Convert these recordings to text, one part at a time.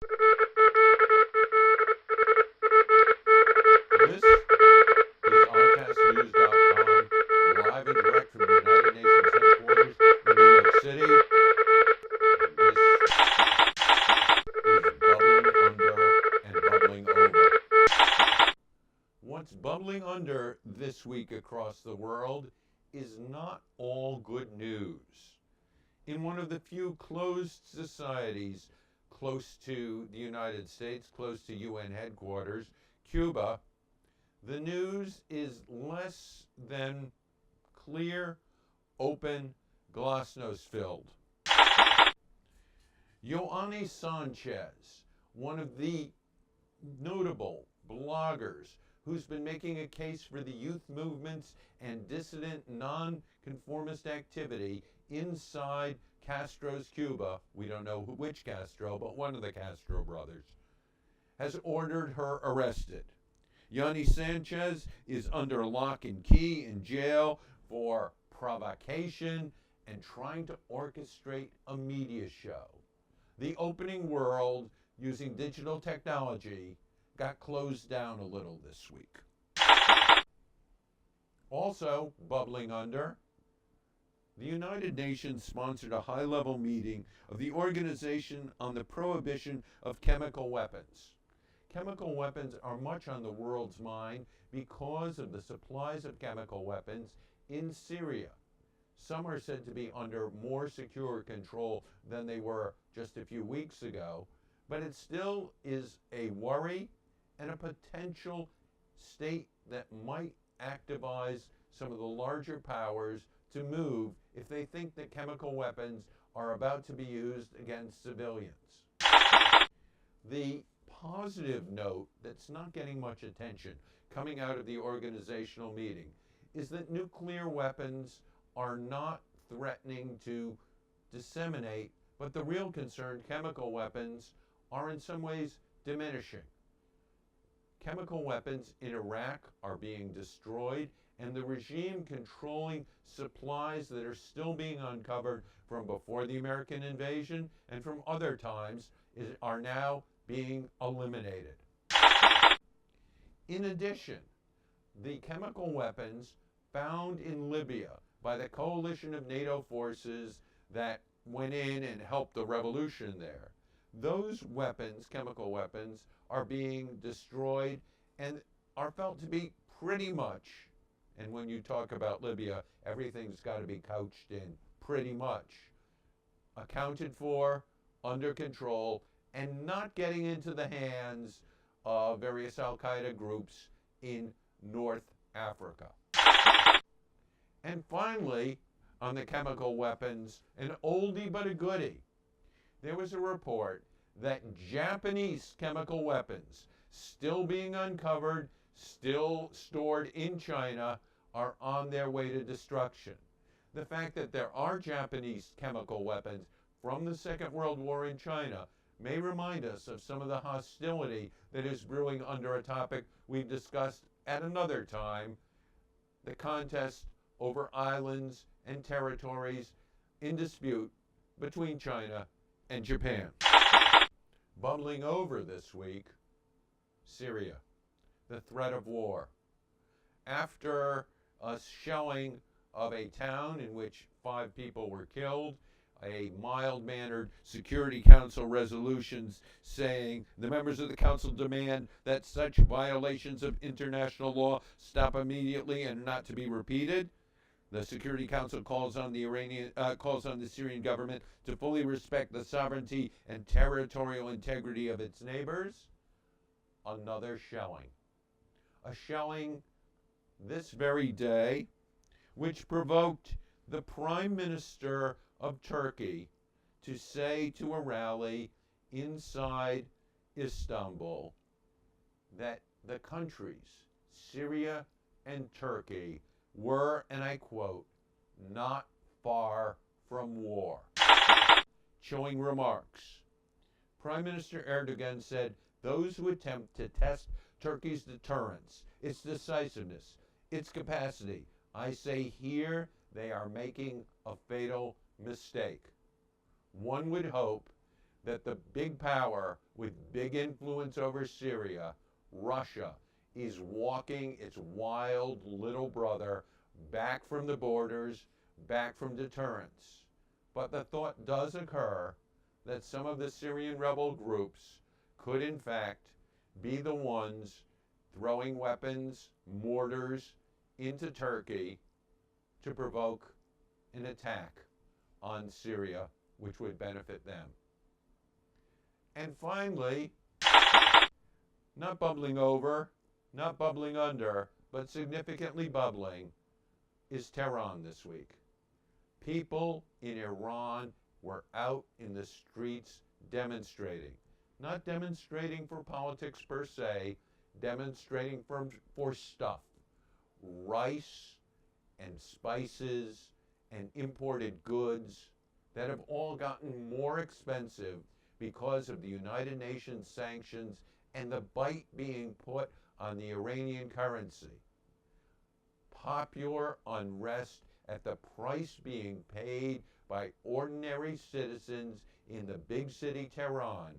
This is OncastNews.com, live and direct from the United Nations headquarters in New York City. And this is Bubbling Under and Bubbling Over. What's bubbling under this week across the world is not all good news. In one of the few closed societies close to the United States, close to UN headquarters, Cuba, the news is less than clear, open, glasnost-filled. Ioannis Sanchez, one of the notable bloggers who's been making a case for the youth movements and dissident non-conformist activity inside Castro's Cuba, we don't know which Castro, but one of the Castro brothers, has ordered her arrested. Ioannis Sanchez is under lock and key in jail for provocation and trying to orchestrate a media show. The opening world, using digital technology, got closed down a little this week. Also, bubbling under, the United Nations sponsored a high-level meeting of the Organization on the Prohibition of Chemical Weapons. Chemical weapons are much on the world's mind because of the supplies of chemical weapons in Syria. Some are said to be under more secure control than they were just a few weeks ago, but it still is a worry and a potential state that might activize some of the larger powers to move if they think that chemical weapons are about to be used against civilians. The positive note that's not getting much attention coming out of the organizational meeting is that nuclear weapons are not threatening to disseminate, but the real concern, chemical weapons, are in some ways diminishing. Chemical weapons in Iraq are being destroyed, and the regime controlling supplies that are still being uncovered from before the American invasion and from other times are now being eliminated. In addition, the chemical weapons found in Libya by the coalition of NATO forces that went in and helped the revolution there, those weapons, chemical weapons, are being destroyed and are felt to be pretty much, and when you talk about Libya, everything's got to be couched in pretty much, accounted for, under control, and not getting into the hands of various al-Qaeda groups in North Africa. And finally, on the chemical weapons, an oldie but a goodie. There was a report that Japanese chemical weapons, still being uncovered, still stored in China, are on their way to destruction. The fact that there are Japanese chemical weapons from the Second World War in China may remind us of some of the hostility that is brewing under a topic we've discussed at another time, the contest over islands and territories in dispute between China and Japan. Bubbling over this week, Syria, the threat of war. After a shelling of a town in which 5 people were killed, a mild-mannered Security Council resolutions saying the members of the Council demand that such violations of international law stop immediately and not to be repeated. The Security Council calls on the Syrian government to fully respect the sovereignty and territorial integrity of its neighbors. Another shelling. A shelling this very day, which provoked the Prime Minister of Turkey to say to a rally inside Istanbul that the countries, Syria and Turkey, were, and I quote, not far from war. Chilling remarks. Prime Minister Erdogan said those who attempt to test Turkey's deterrence, its decisiveness, its capacity, I say here they are making a fatal mistake. One would hope that the big power with big influence over Syria, Russia, is walking its wild little brother back from the borders, back from deterrence. But the thought does occur that some of the Syrian rebel groups could in fact be the ones throwing weapons, mortars into Turkey to provoke an attack on Syria, which would benefit them. And finally, not bubbling over, not bubbling under, but significantly bubbling, is Tehran this week. People in Iran were out in the streets demonstrating. Not demonstrating for politics per se, demonstrating for stuff. Rice and spices and imported goods that have all gotten more expensive because of the United Nations sanctions and the bite being put on the Iranian currency. Popular unrest at the price being paid by ordinary citizens in the big city Tehran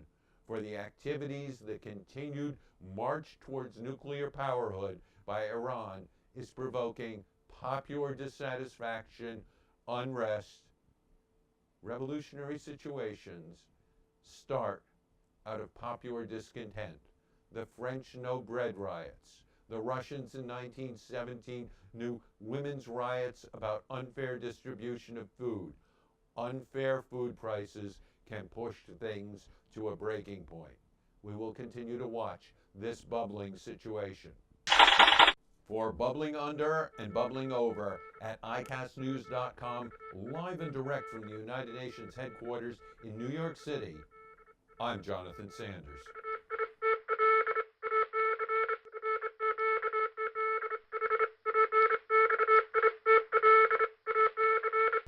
for the activities, the continued march towards nuclear powerhood by Iran is provoking popular dissatisfaction, unrest. Revolutionary situations start out of popular discontent. The French no bread riots. The Russians in 1917 knew women's riots about unfair distribution of food. Unfair food prices can push things to a breaking point. We will continue to watch this bubbling situation. For Bubbling Under and Bubbling Over at icastnews.com, live and direct from the United Nations headquarters in New York City, I'm Jonathan Sanders.